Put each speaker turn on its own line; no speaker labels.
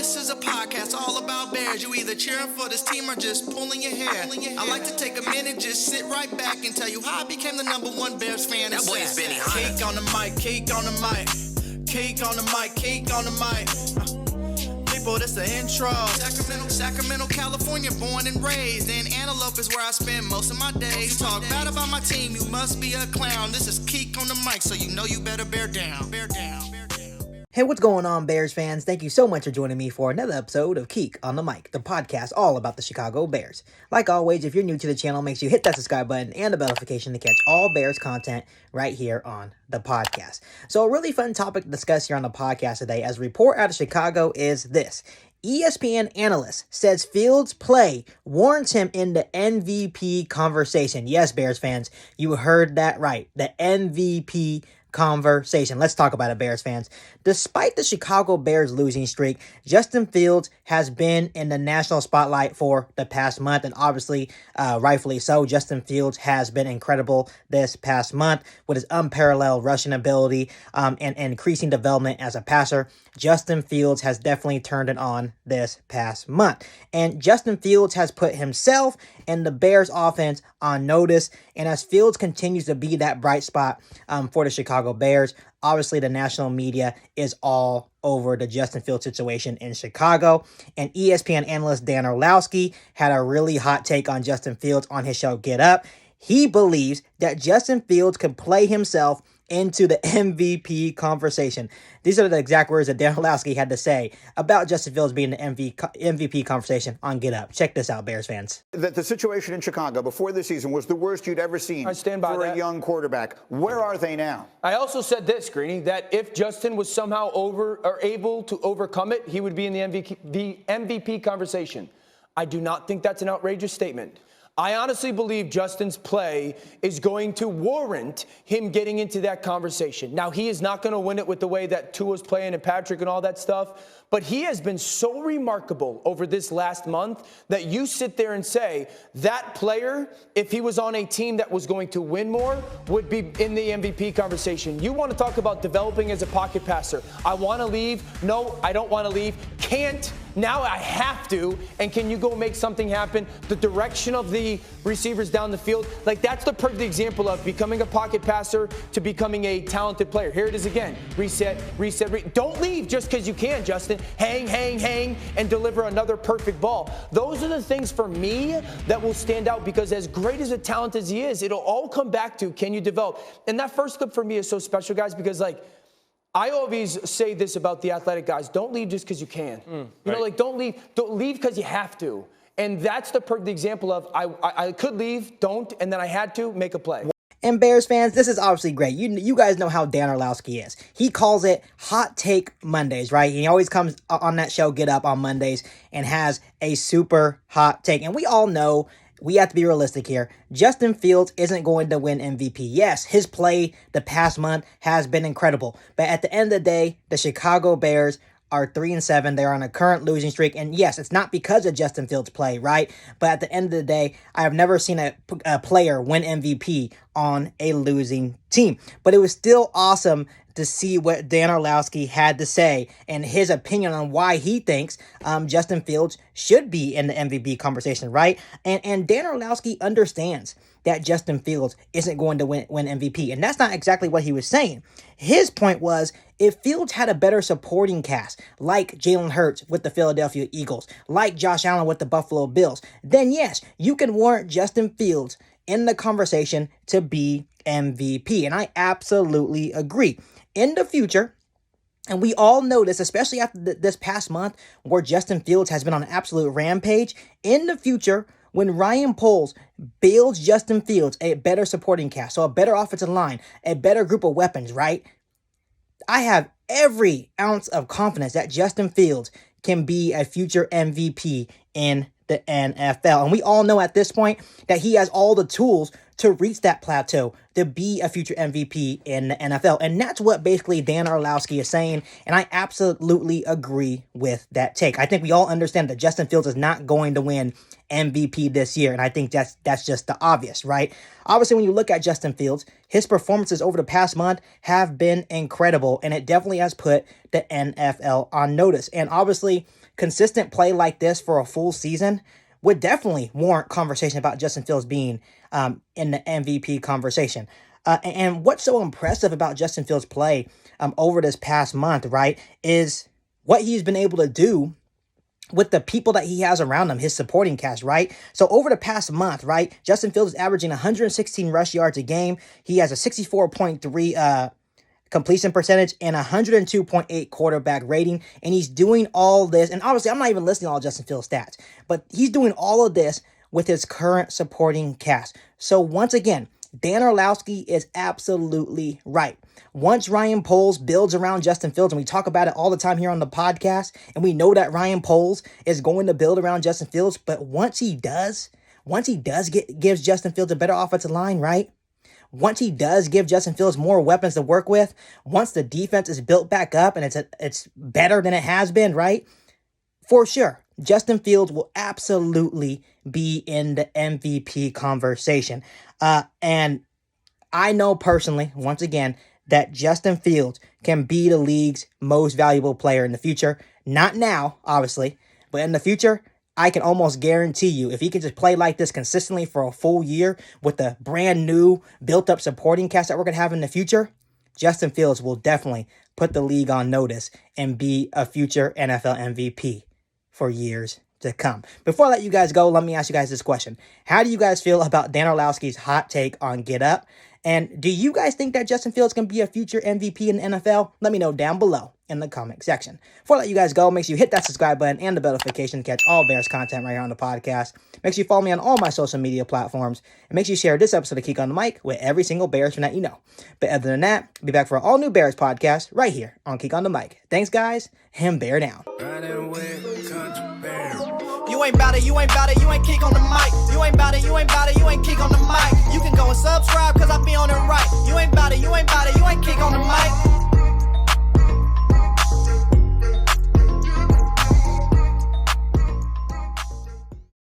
This is a podcast all about Bears. You either cheering for this team or just pulling your hair. I like to take a minute, just sit right back and tell you how I became the #1 Bears fan. That boy is Benny Hunter. Cake on the mic, cake on the mic, cake on the mic, cake on the mic. People, this the intro. Sacramento, California, born and raised. And Antelope is where I spend most of my days. Talk bad about my team, you must be a clown. This is Keek on the mic, so you know you better bear down. Bear down.
Hey, what's going on, Bears fans? Thank you so much for joining me for another episode of Keek on the Mic, the podcast all about the Chicago Bears. Like always, if you're new to the channel, make sure you hit that subscribe button and the bell notification to catch all Bears content right here on the podcast. So a really fun topic to discuss here on the podcast today, as a report out of Chicago, is this. ESPN Analyst says Fields' play warrants him in the MVP conversation. Yes, Bears fans, you heard that right. The MVP conversation. Let's talk about it, Bears fans. Despite the Chicago Bears losing streak, Justin Fields has been in the national spotlight for the past month, and obviously, rightfully so. Justin Fields has been incredible this past month with his unparalleled rushing ability and increasing development as a passer. Justin Fields has definitely turned it on this past month. And Justin Fields has put himself and the Bears offense on notice. And as Fields continues to be that bright spot for the Chicago Bears, obviously the national media is all over the Justin Fields situation in Chicago. And ESPN analyst Dan Orlovsky had a really hot take on Justin Fields on his show Get Up. He believes that Justin Fields could play himself into the MVP conversation. These are the exact words that Dan Orlovsky had to say about Justin Fields being the MVP conversation on Get Up. Check this out, Bears fans.
The situation in Chicago before this season was the worst you'd ever seen for a young quarterback. Where are they now?
I also said this, Greeny, that if Justin was somehow able to overcome it, he would be in the MVP conversation. I do not think that's an outrageous statement. I honestly believe Justin's play is going to warrant him getting into that conversation. Now, he is not going to win it with the way that Tua's playing and Patrick and all that stuff, but he has been so remarkable over this last month that you sit there and say that player, if he was on a team that was going to win more, would be in the MVP conversation. You want to talk about developing as a pocket passer. I want to leave. No, I don't want to leave. Can't. Now I have to. And can you go make something happen? The direction of the receivers down the field, like that's the perfect example of becoming a pocket passer to becoming a talented player. Here it is again. Reset. Don't leave just because you can, Justin. Hang, and deliver another perfect ball. Those are the things for me that will stand out, because as great as a talent as he is, it'll all come back to, can you develop? And that first clip for me is so special, guys, because I always say this about the athletic guys: don't leave just because you can. You know, don't leave because you have to. And that's the perfect example of I could leave, don't, and then I had to make a play.
And Bears fans, this is obviously great. You guys know how Dan Orlovsky is. He calls it Hot Take Mondays, right? He always comes on that show Get Up on Mondays and has a super hot take. And we all know, we have to be realistic here, Justin Fields isn't going to win MVP. Yes, his play the past month has been incredible. But at the end of the day, the Chicago Bears are 3-7. They're on a current losing streak. And yes, it's not because of Justin Fields' play, right? But at the end of the day, I have never seen a player win MVP on a losing team. But it was still awesome to see what Dan Orlovsky had to say and his opinion on why he thinks Justin Fields should be in the MVP conversation, right? And Dan Orlovsky understands that Justin Fields isn't going to win MVP. And that's not exactly what he was saying. His point was, if Fields had a better supporting cast, like Jalen Hurts with the Philadelphia Eagles, like Josh Allen with the Buffalo Bills, then yes, you can warrant Justin Fields in the conversation to be MVP. And I absolutely agree. In the future, and we all know this, especially after this past month where Justin Fields has been on an absolute rampage, in the future, when Ryan Poles builds Justin Fields a better supporting cast, so a better offensive line, a better group of weapons, right? I have every ounce of confidence that Justin Fields can be a future MVP in the NFL. And we all know at this point that he has all the tools to reach that plateau, to be a future MVP in the NFL. And that's what basically Dan Orlovsky is saying, and I absolutely agree with that take. I think we all understand that Justin Fields is not going to win MVP this year, and I think that's just the obvious, right? Obviously, when you look at Justin Fields, his performances over the past month have been incredible, and it definitely has put the NFL on notice. And obviously, consistent play like this for a full season would definitely warrant conversation about Justin Fields being in the MVP conversation. And what's so impressive about Justin Fields' play over this past month, right, is what he's been able to do with the people that he has around him, his supporting cast, right? So over the past month, right, Justin Fields is averaging 116 rush yards a game. He has a 64.3 completion percentage and 102.8 quarterback rating. And he's doing all this. And obviously, I'm not even listing all Justin Fields' stats, but he's doing all of this with his current supporting cast. So once again, Dan Orlovsky is absolutely right. Once Ryan Poles builds around Justin Fields, and we talk about it all the time here on the podcast, and we know that Ryan Poles is going to build around Justin Fields, but once he gives Justin Fields a better offensive line, right? Once he does give Justin Fields more weapons to work with, once the defense is built back up and it's better than it has been, right? For sure, Justin Fields will absolutely be in the MVP conversation. And I know personally, once again, that Justin Fields can be the league's most valuable player in the future. Not now, obviously, but in the future, I can almost guarantee you, if he can just play like this consistently for a full year with the brand new built-up supporting cast that we're going to have in the future, Justin Fields will definitely put the league on notice and be a future NFL MVP for years to come. Before I let you guys go, let me ask you guys this question. How do you guys feel about Dan Orlovsky's hot take on Get Up? And do you guys think that Justin Fields can be a future MVP in the NFL? Let me know down below in the comment section. Before I let you guys go, make sure you hit that subscribe button and the bell notification to catch all Bears content right here on the podcast. Make sure you follow me on all my social media platforms. And make sure you share this episode of Geek on the Mic with every single Bears fan that you know. But other than that, I'll be back for an all-new Bears podcast right here on Geek on the Mic. Thanks, guys, and bear down.
You ain't bout it, you ain't